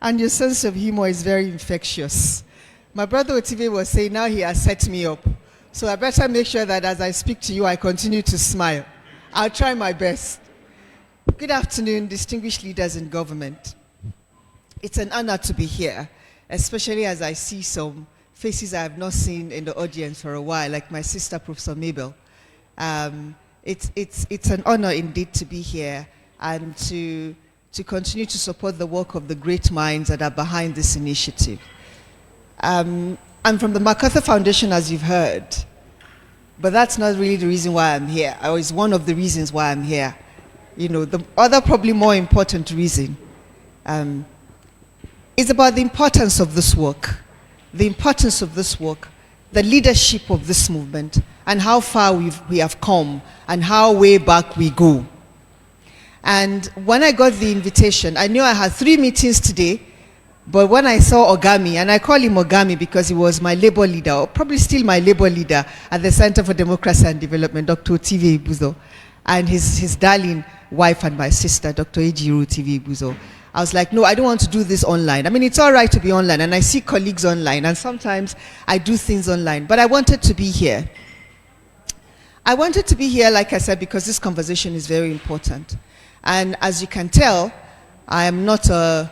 And your sense of humor is very infectious. My brother Otive was saying now he has set me up. So I better make sure that as I speak to you, I continue to smile. I'll try my best. Good afternoon, distinguished leaders in government. It's an honor to be here, especially as I see some faces I have not seen in the audience for a while, like my sister, Professor Mabel. It's an honor indeed to be here and to continue to support the work of the great minds that are behind this initiative. I'm from the MacArthur Foundation, as you've heard, but that's not really the reason why I'm here, or it's one of the reasons why I'm here. You know, the other probably more important reason is about the importance of this work, the leadership of this movement, and how far we have come, and how way back we go. And when I got the invitation, I knew I had 3 meetings today, but when I saw Ogami, and I call him Ogami because he was my labor leader, or probably still my labor leader at the Center for Democracy and Development, Dr. Otive Ibuzo, and his darling wife and my sister, Dr. Ejiru Otive Ibuzo, I was like, no, I don't want to do this online. I mean, it's all right to be online, and I see colleagues online, and sometimes I do things online, but I wanted to be here. I wanted to be here, like I said, because this conversation is very important. And as you can tell, I'm not a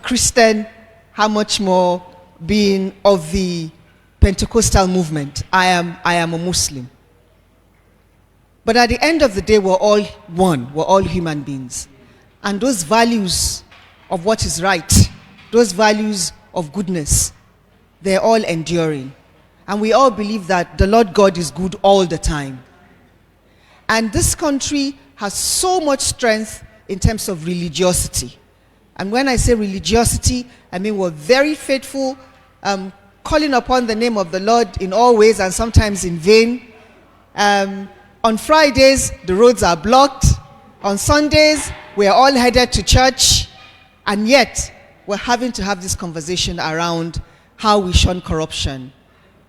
Christian, how much more being of the Pentecostal movement. I am a Muslim. But at the end of the day, we're all one. We're all human beings. And those values of what is right, those values of goodness, they're all enduring. And we all believe that the Lord God is good all the time. And this country has so much strength in terms of religiosity. And when I say religiosity, I mean we're very faithful, calling upon the name of the Lord in all ways and sometimes in vain. On Fridays, the roads are blocked. On Sundays, we're all headed to church. And yet, we're having to have this conversation around how we shun corruption.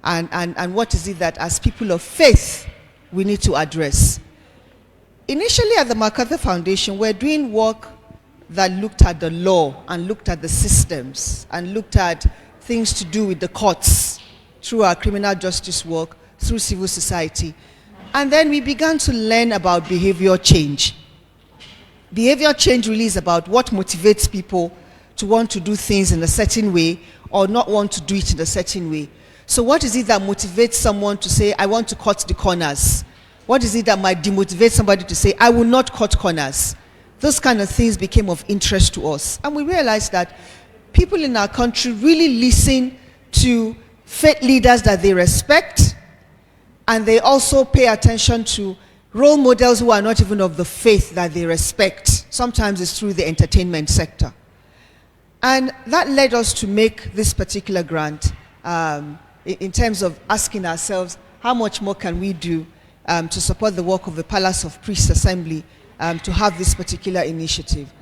And what is it that as people of faith, we need to address. Initially at the MacArthur Foundation, we're doing work that looked at the law and looked at the systems and looked at things to do with the courts through our criminal justice work, through civil society. And then we began to learn about behavior change. Behavior change really is about what motivates people to want to do things in a certain way or not want to do it in a certain way. So what is it that motivates someone to say, I want to cut the corners? What is it that might demotivate somebody to say, I will not cut corners? Those kind of things became of interest to us. And we realized that people in our country really listen to faith leaders that they respect, and they also pay attention to role models who are not even of the faith that they respect. Sometimes it's through the entertainment sector. And that led us to make this particular grant in terms of asking ourselves, how much more can we do to support the work of the Palace of Priests Assembly to have this particular initiative.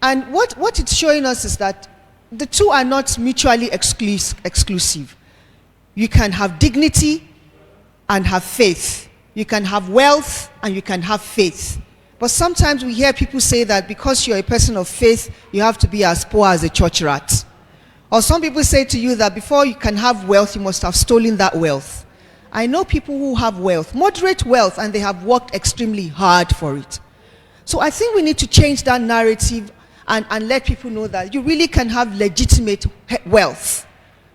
And what it's showing us is that the two are not mutually exclusive. You can have dignity and have faith. You can have wealth and you can have faith. But sometimes we hear people say that because you're a person of faith, you have to be as poor as a church rat. Or some people say to you that before you can have wealth, you must have stolen that wealth. I know people who have wealth, moderate wealth, and they have worked extremely hard for it. So I think we need to change that narrative and let people know that you really can have legitimate wealth.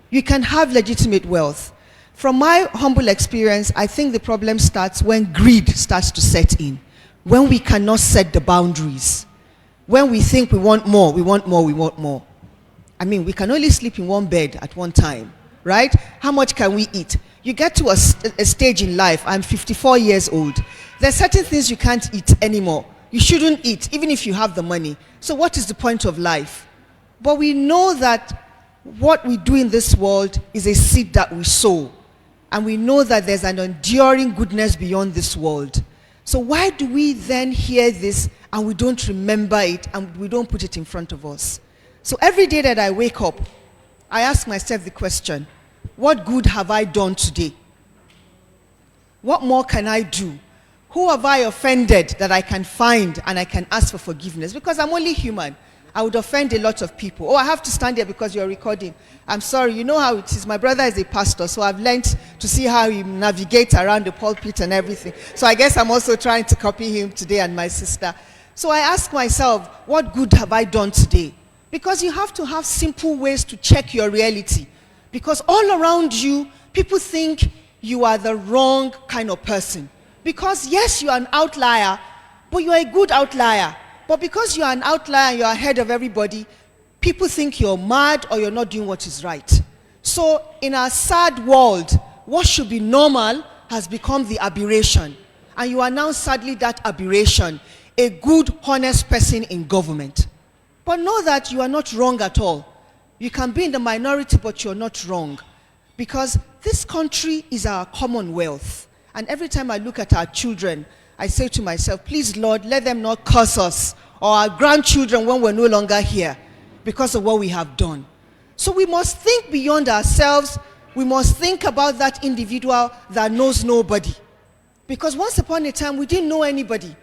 You can have legitimate wealth. From my humble experience, I think the problem starts when greed starts to set in. When we cannot set the boundaries. When we think we want more, we want more, we want more. I mean, we can only sleep in one bed at one time, right? How much can we eat? You get to a stage in life, I'm 54 years old. There are certain things you can't eat anymore. You shouldn't eat, even if you have the money. So what is the point of life? But we know that what we do in this world is a seed that we sow. And we know that there's an enduring goodness beyond this world. So why do we then hear this and we don't remember it and we don't put it in front of us? So every day that I wake up, I ask myself the question, what good have I done today? What more can I do? Who have I offended that I can find and I can ask for forgiveness? Because I'm only human. I would offend a lot of people. Oh, I have to stand here because you're recording. I'm sorry, you know how it is. My brother is a pastor, so I've learned to see how he navigates around the pulpit and everything. So I guess I'm also trying to copy him today and my sister. So I ask myself, what good have I done today? Because you have to have simple ways to check your reality. Because all around you, people think you are the wrong kind of person. Because yes, you are an outlier, but you are a good outlier. But because you are an outlier and you are ahead of everybody, people think you're mad or you're not doing what is right. So in our sad world, what should be normal has become the aberration. And you are now sadly that aberration, a good, honest person in government. But know that you are not wrong at all. You can be in the minority, but you're not wrong. Because this country is our commonwealth. And every time I look at our children, I say to myself, please, Lord, let them not curse us or our grandchildren when we're no longer here because of what we have done. So we must think beyond ourselves. We must think about that individual that knows nobody. Because once upon a time, we didn't know anybody.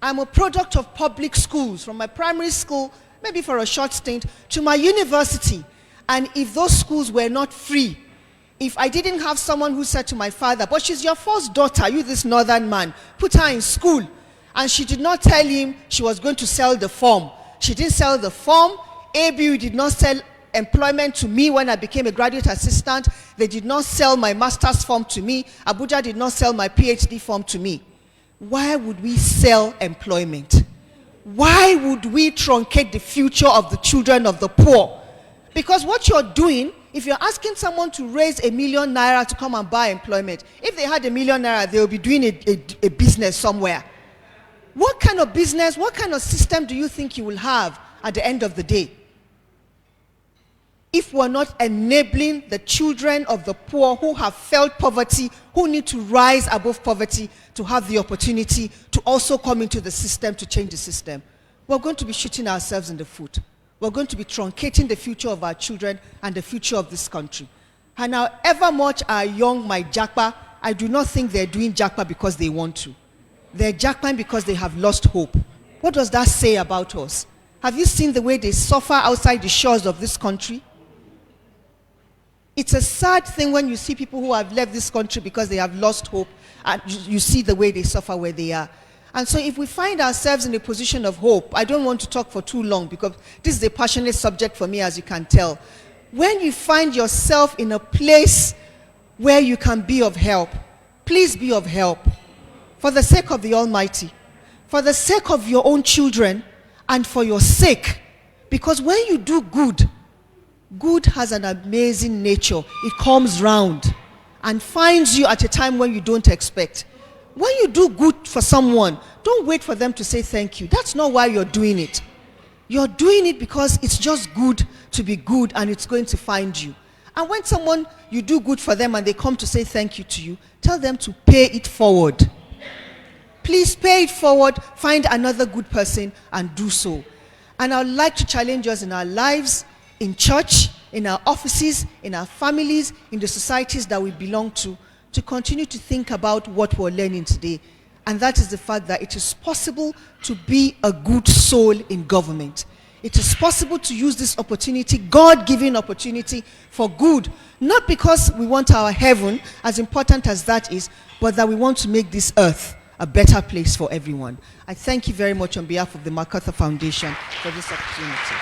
I'm a product of public schools, from my primary school, maybe for a short stint, to my university. And if those schools were not free, if I didn't have someone who said to my father, but she's your first daughter, you this northern man, put her in school. And she did not tell him she was going to sell the form. She didn't sell the form. ABU did not sell employment to me when I became a graduate assistant. They did not sell my master's form to me. Abuja did not sell my PhD form to me. Why would we sell employment? Why would we truncate the future of the children of the poor? Because what you're doing, if you're asking someone to raise ₦1 million to come and buy employment, if they had ₦1 million, they would be doing a business somewhere. What kind of business, what kind of system do you think you will have at the end of the day? If we're not enabling the children of the poor who have felt poverty, who need to rise above poverty to have the opportunity to also come into the system to change the system, we're going to be shooting ourselves in the foot. We're going to be truncating the future of our children and the future of this country. And however much our young might jackpot, I do not think they're doing jackpot because they want to. They're jackpot because they have lost hope. What does that say about us? Have you seen the way they suffer outside the shores of this country? It's a sad thing when you see people who have left this country because they have lost hope, and you see the way they suffer where they are. And so if we find ourselves in a position of hope, I don't want to talk for too long because this is a passionate subject for me, as you can tell. When you find yourself in a place where you can be of help, please be of help. For the sake of the Almighty, for the sake of your own children, and for your sake. Because when you do good, good has an amazing nature. It comes round and finds you at a time when you don't expect. When you do good for someone, don't wait for them to say thank you. That's not why you're doing it. You're doing it because it's just good to be good and it's going to find you. And when someone, you do good for them and they come to say thank you to you, tell them to pay it forward. Please pay it forward, find another good person and do so. And I would like to challenge us in our lives, in church, in our offices, in our families, in the societies that we belong to continue to think about what we're learning today. And that is the fact that it is possible to be a good soul in government. It is possible to use this opportunity, God-given opportunity, for good. Not because we want our heaven, as important as that is, but that we want to make this earth a better place for everyone. I thank you very much on behalf of the MacArthur Foundation for this opportunity.